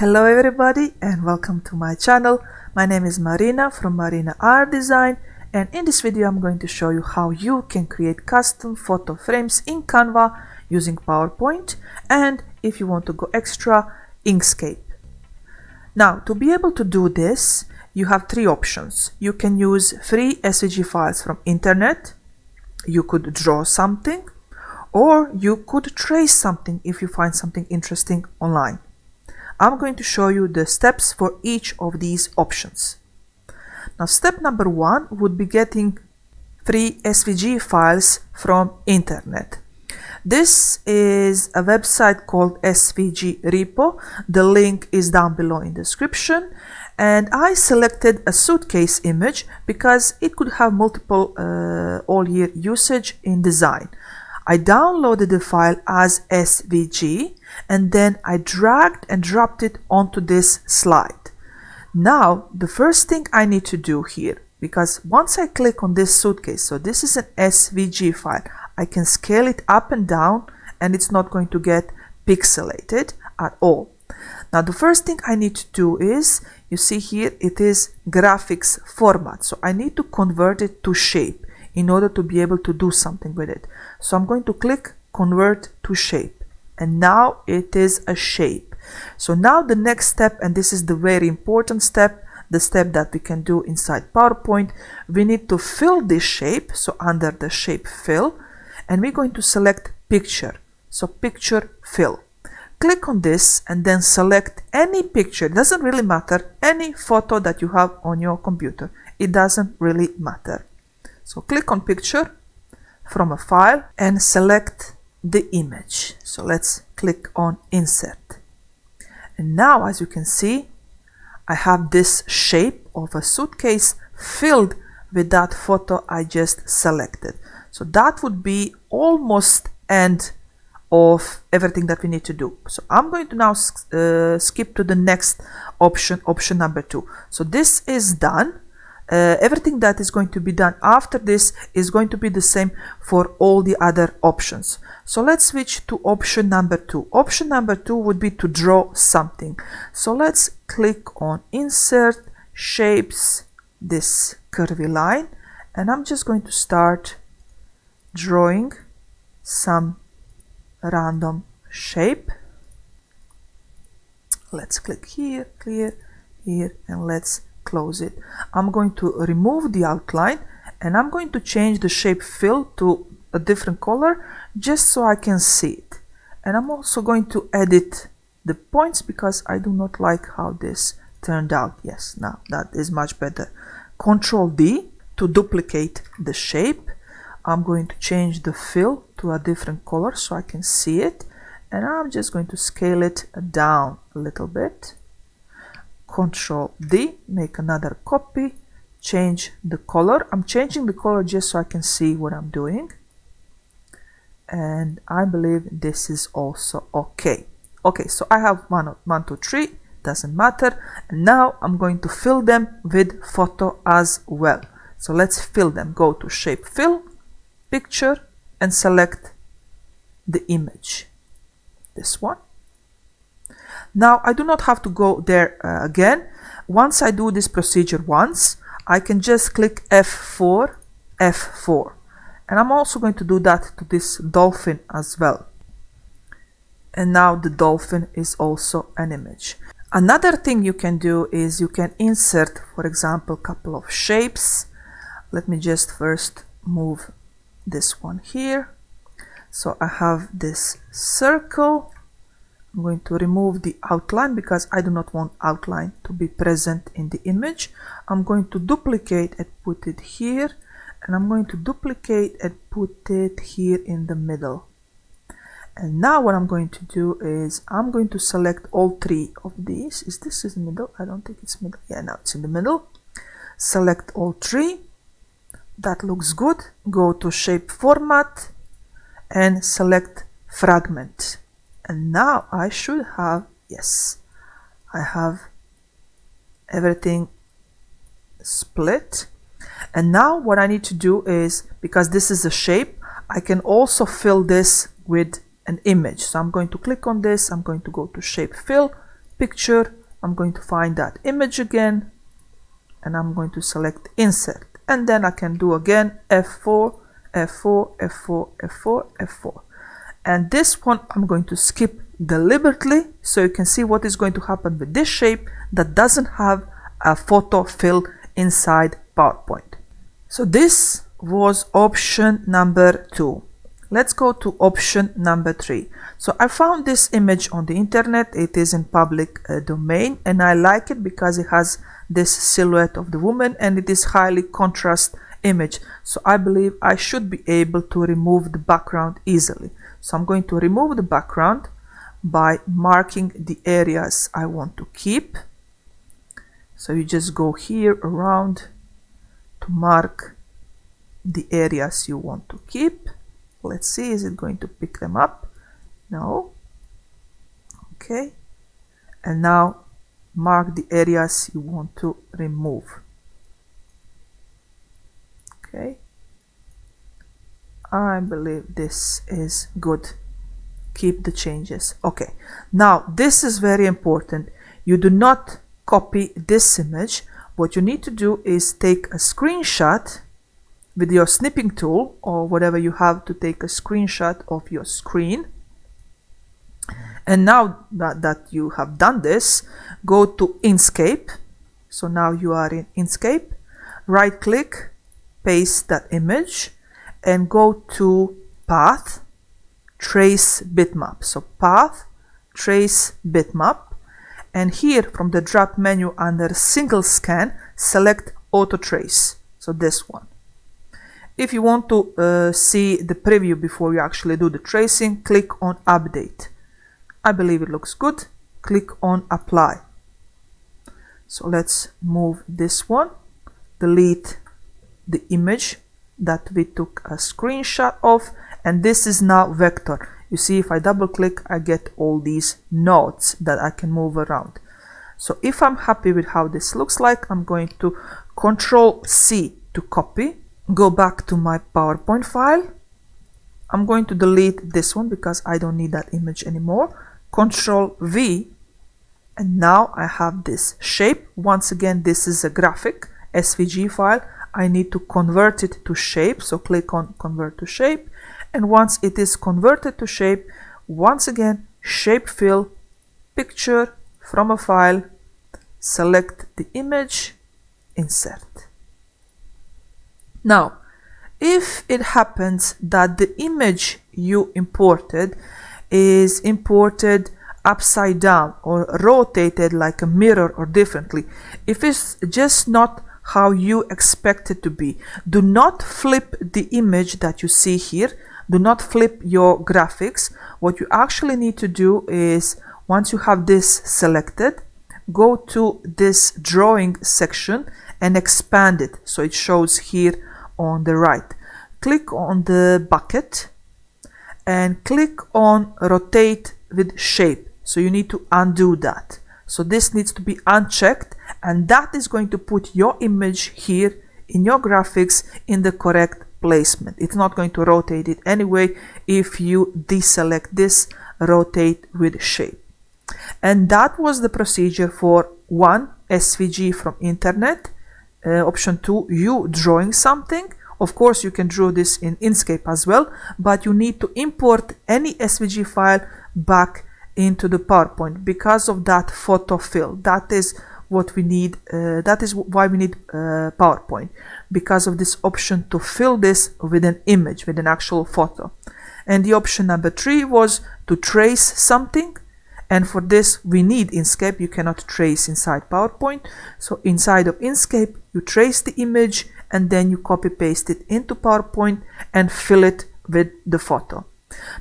Hello everybody and welcome to my channel. My name is Marina from Marina Art Design, and in this video I'm going to show you how you can create custom photo frames in Canva using PowerPoint, and if you want to go extra, Inkscape. Now, to be able to do this, you have three options. You can use free SVG files from internet, you could draw something, or you could trace something if you find something interesting online. I'm going to show you the steps for each of these options. Now, step number one would be getting free SVG files from internet. This is a website called SVG Repo. The link is down below in the description. And I selected a suitcase image because it could have multiple all-year usage in design. I downloaded the file as SVG and then I dragged and dropped it onto this slide. Now, the first thing I need to do here, because once I click on this suitcase, so this is an SVG file, I can scale it up and down and it's not going to get pixelated at all. Now, the first thing I need to do is, you see here, it is graphics format. So I need to convert it to shape in order to be able to do something with it. So I'm going to click convert to shape, and now it is a shape. So now the next step, and this is the very important step, the step that we can do inside PowerPoint, we need to fill this shape. So under the shape fill, and we're going to select picture. So picture fill. Click on this and then select any picture. It doesn't really matter, any photo that you have on your computer. It doesn't really matter. So click on picture from a file and select the image. So let's click on insert. And now, as you can see, I have this shape of a suitcase filled with that photo I just selected. So that would be almost end of everything that we need to do. So I'm going to now skip to the next option, option number 2. So this is done. Everything that is going to be done after this is going to be the same for all the other options. So let's switch to option number 2. Option number 2 would be to draw something. So let's click on insert, shapes, this curvy line, and I'm just going to start drawing some random shape. Let's click here, clear, here, and let's close it. I'm going to remove the outline and I'm going to change the shape fill to a different color just so I can see it. And I'm also going to edit the points because I do not like how this turned out. Yes, now that is much better. Control D to duplicate the shape. I'm going to change the fill to a different color so I can see it, and I'm just going to scale it down a little bit. Control D, make another copy, change the color. I'm changing the color just so I can see what I'm doing, and I believe this is also okay. Okay, so I have 1, 2, 3, doesn't matter, and now I'm going to fill them with photo as well. So let's fill them. Go to shape fill, picture, and select the image, this one. Now I do not have to go there again. Once I do this procedure once, I can just click F4, F4. And I'm also going to do that to this dolphin as well. And now the dolphin is also an image. Another thing you can do is you can insert, for example, a couple of shapes. Let me just first move this one here. So I have this circle. I'm going to remove the outline because I do not want outline to be present in the image. I'm going to duplicate and put it here, and I'm going to duplicate and put it here in the middle. And now what I'm going to do is I'm going to select all 3 of these. Is this in the middle? I don't think it's middle. Yeah, now it's in the middle. Select all 3. That looks good. Go to shape format and select fragment. And now I should have, yes, I have everything split. And now what I need to do is, because this is a shape, I can also fill this with an image. So I'm going to click on this, I'm going to go to shape fill, picture, I'm going to find that image again, and I'm going to select insert, and then I can do again F4, F4, F4, F4, F4. And this one I'm going to skip deliberately so you can see what is going to happen with this shape that doesn't have a photo fill inside PowerPoint. So this was option number 2. Let's go to option number 3. So I found this image on the internet. It is in public domain, and I like it because it has this silhouette of the woman and it is highly contrast image. So I believe I should be able to remove the background easily. So I'm going to remove the background by marking the areas I want to keep. So you just go here around to mark the areas you want to keep. Let's see, is it going to pick them up? No. Okay. And now mark the areas you want to remove. Okay. I believe this is good. Keep the changes. Okay. Now this is very important. You do not copy this image. What you need to do is take a screenshot with your snipping tool or whatever you have to take a screenshot of your screen. And now that you have done this, go to Inkscape. So now you are in Inkscape. Right click, paste that image, and go to Path, Trace Bitmap. So Path, Trace Bitmap. And here from the drop menu under Single Scan, select Auto Trace. So this one. If you want to see the preview before you actually do the tracing, click on Update. I believe it looks good. Click on Apply. So let's move this one. Delete the image that we took a screenshot of, and this is now vector. You see, if I double click, I get all these nodes that I can move around. So if I'm happy with how this looks like, I'm going to Control C to copy. Go back to my PowerPoint file. I'm going to delete this one because I don't need that image anymore. Control V, and now I have this shape. Once again, this is a graphic SVG file. I need to convert it to shape, so click on Convert to Shape, and once it is converted to shape, once again, Shape Fill, Picture from a file, select the image, Insert. Now, if it happens that the image you imported is imported upside down or rotated like a mirror or differently, if it's just not how you expect it to be, do not flip the image that you see here. Do not flip your graphics. What you actually need to do is, once you have this selected, go to this drawing section and expand it so it shows here on the right. Click on the bucket and click on rotate with shape. So you need to undo that. So this needs to be unchecked, and that is going to put your image here in your graphics in the correct placement. It's not going to rotate it anyway if you deselect this rotate with shape. And that was the procedure for 1, SVG from internet. Option 2, you drawing something. Of course, you can draw this in Inkscape as well, but you need to import any SVG file back into the PowerPoint because of that photo fill. That is what we need. That is why we need PowerPoint, because of this option to fill this with an image, with an actual photo. And the option number 3 was to trace something. And for this, we need Inkscape. You cannot trace inside PowerPoint. So inside of Inkscape, you trace the image and then you copy paste it into PowerPoint and fill it with the photo.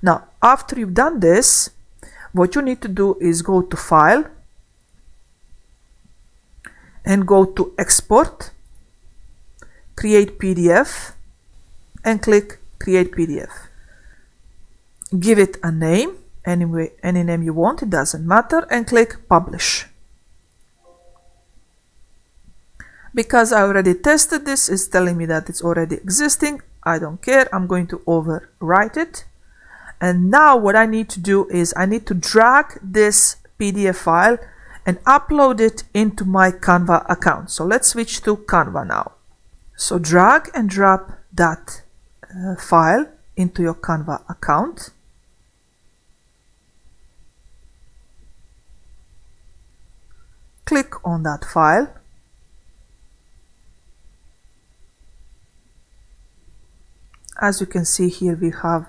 Now, after you've done this, what you need to do is go to File and go to Export, Create PDF, and click Create PDF. Give it a name. Anyway, any name you want, it doesn't matter, and click Publish. Because I already tested this, it's telling me that it's already existing. I don't care. I'm going to overwrite it. And now what I need to do is I need to drag this PDF file and upload it into my Canva account. So let's switch to Canva now. So drag and drop that file into your Canva account. Click on that file. As you can see here, we have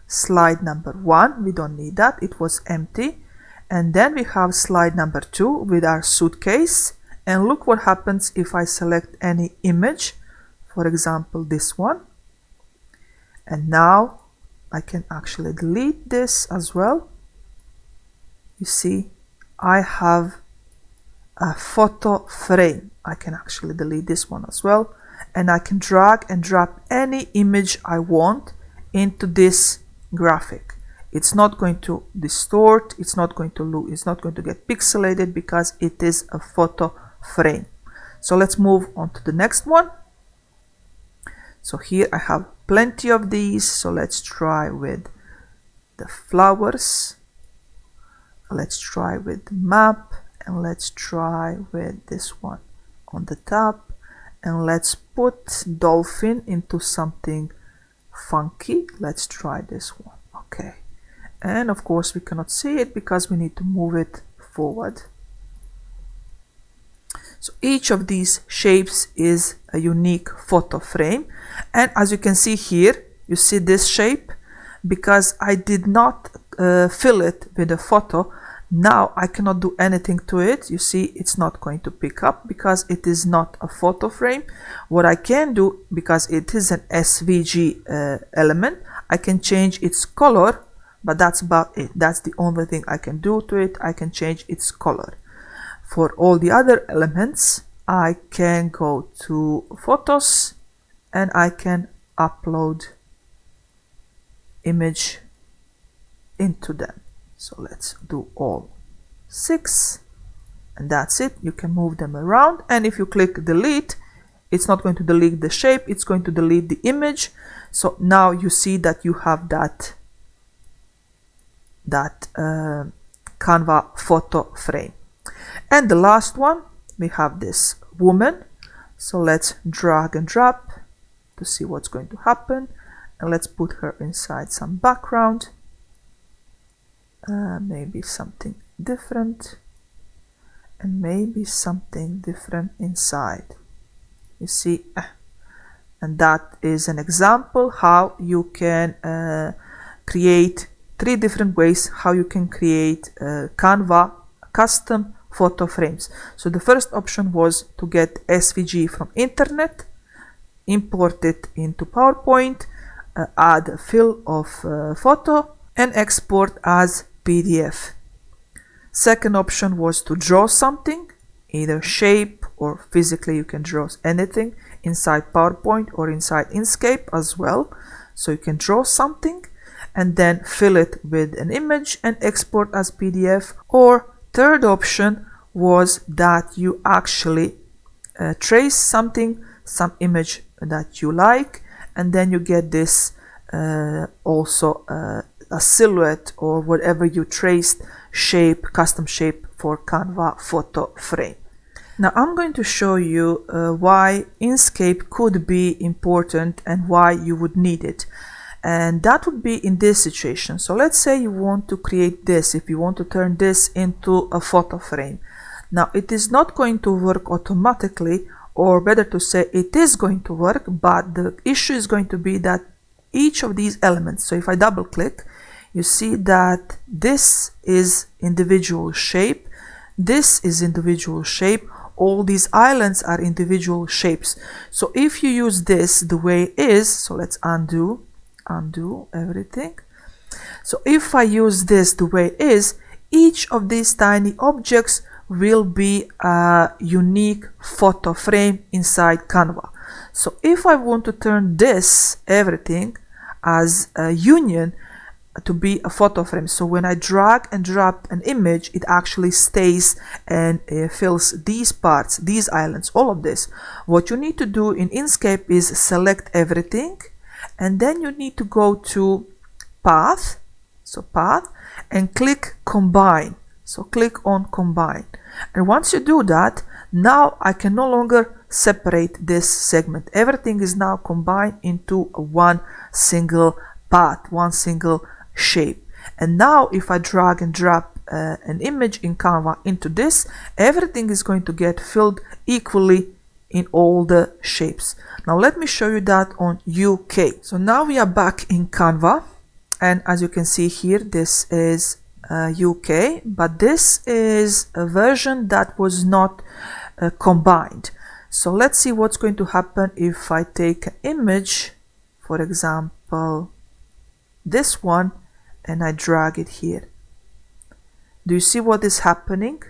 slide number 1. We don't need that, it was empty. And then we have slide number 2 with our suitcase. And look what happens if I select any image, for example this one. And now I can actually delete this as well. You see, I have a photo frame. I can actually delete this one as well. And I can drag and drop any image I want into this graphic. It's not going to distort, it's not going to get pixelated because it is a photo frame. So let's move on to the next one. So here I have plenty of these. So let's try with the flowers. Let's try with the map, and let's try with this one on the top. And let's put dolphin into something funky. Let's try this one. Okay. And of course we cannot see it because we need to move it forward. So each of these shapes is a unique photo frame. And as you can see here, you see this shape, because I did not fill it with a photo. Now I cannot do anything to it. You see, it's not going to pick up because it is not a photo frame. What I can do, because it is an SVG element, I can change its color, but that's about it. That's the only thing I can do to it. I can change its color. For all the other elements, I can go to photos and I can upload image into them. So let's do all 6, and that's it. You can move them around, and if you click delete, it's not going to delete the shape, it's going to delete the image. So now you see that you have that Canva photo frame. And the last one, we have this woman. So let's drag and drop to see what's going to happen, and let's put her inside some background. Maybe something different, and maybe something different inside. You see, and that is an example how you can create 3 different ways how you can create Canva custom photo frames. So the first option was to get SVG from internet, import it into PowerPoint, add a fill of photo, and export as PDF. Second option was to draw something, either shape or physically you can draw anything inside PowerPoint or inside Inkscape as well. So you can draw something and then fill it with an image and export as PDF. Or third option was that you actually trace something, some image that you like, and then you get this also a silhouette or whatever you traced shape, custom shape for Canva photo frame. Now I'm going to show you why Inkscape could be important and why you would need it. And that would be in this situation. So let's say you want to create this, if you want to turn this into a photo frame. Now it is not going to work automatically, or better to say it is going to work, but the issue is going to be that each of these elements, so if I double click, you see that this is individual shape, this is individual shape, all these islands are individual shapes. So if you use this the way it is, so let's undo everything. So if I use this the way it is, each of these tiny objects will be a unique photo frame inside Canva. So if I want to turn this everything as a union to be a photo frame, so when I drag and drop an image, it actually stays and fills these parts, these islands, all of this. What you need to do in Inkscape is select everything, and then you need to go to path, so path, and click combine. So click on combine. And once you do that, now I can no longer separate this segment. Everything is now combined into one single path, one single shape. And now if I drag and drop an image in Canva into this, everything is going to get filled equally in all the shapes. Now let me show you that on UK. So now we are back in Canva, and as you can see here, this is UK, but this is a version that was not combined. So let's see what's going to happen if I take an image, for example this one, and I drag it here. Do you see what is happening?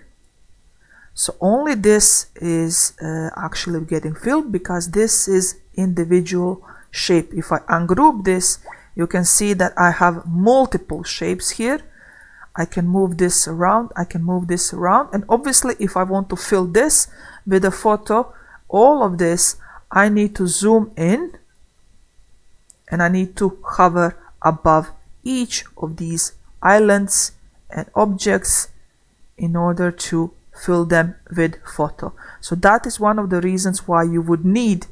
So only this is actually getting filled because this is individual shape. If I ungroup this, you can see that I have multiple shapes here. I can move this around, I can move this around, and obviously if I want to fill this with a photo, all of this, I need to zoom in and I need to hover above each of these islands and objects in order to fill them with photo. So that is one of the reasons why you would need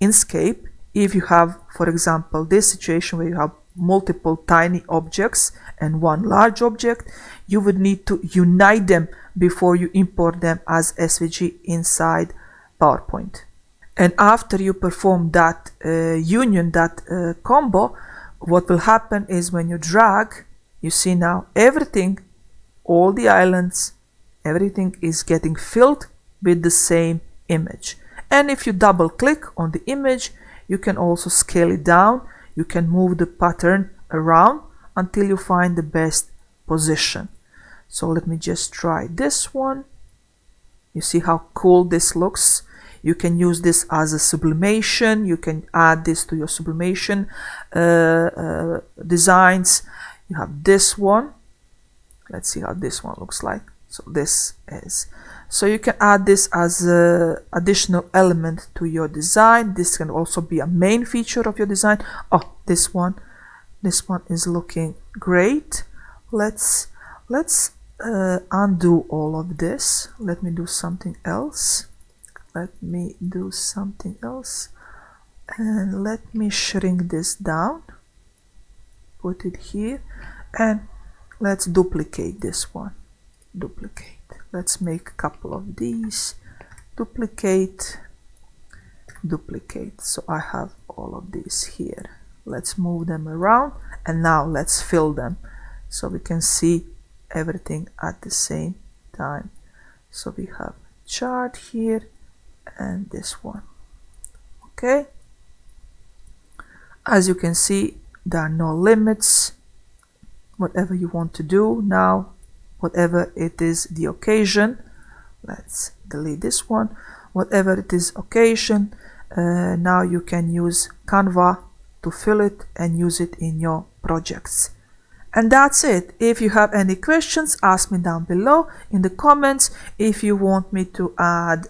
Inkscape if you have, for example, this situation where you have multiple tiny objects and one large object. You would need to unite them before you import them as SVG inside PowerPoint. And after you perform that union, that combo, what will happen is when you drag, you see now everything, all the islands, everything is getting filled with the same image. And if you double click on the image, you can also scale it down. You can move the pattern around until you find the best position. So let me just try this one. You see how cool this looks. You can use this as a sublimation. You can add this to your sublimation designs. You have this one. Let's see how this one looks like. So this is. So you can add this as an additional element to your design. This can also be a main feature of your design. Oh, this one is looking great. Let's undo all of this. Let me do something else. And let me shrink this down, put it here, and let's duplicate this one. Let's make a couple of these. Duplicate. So I have all of these here. Let's move them around, and now let's fill them so we can see everything at the same time. So we have chart here and this one. Okay, as you can see, there are no limits. Whatever you want to do now, whatever it is the occasion, let's delete this one. Whatever it is occasion, now you can use Canva to fill it and use it in your projects. And that's it. If you have any questions, ask me down below in the comments. If you want me to add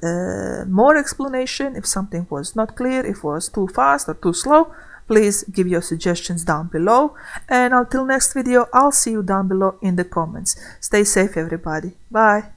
more explanation, if something was not clear, if it was too fast or too slow, please give your suggestions down below. And until next video, I'll see you down below in the comments. Stay safe, everybody. Bye.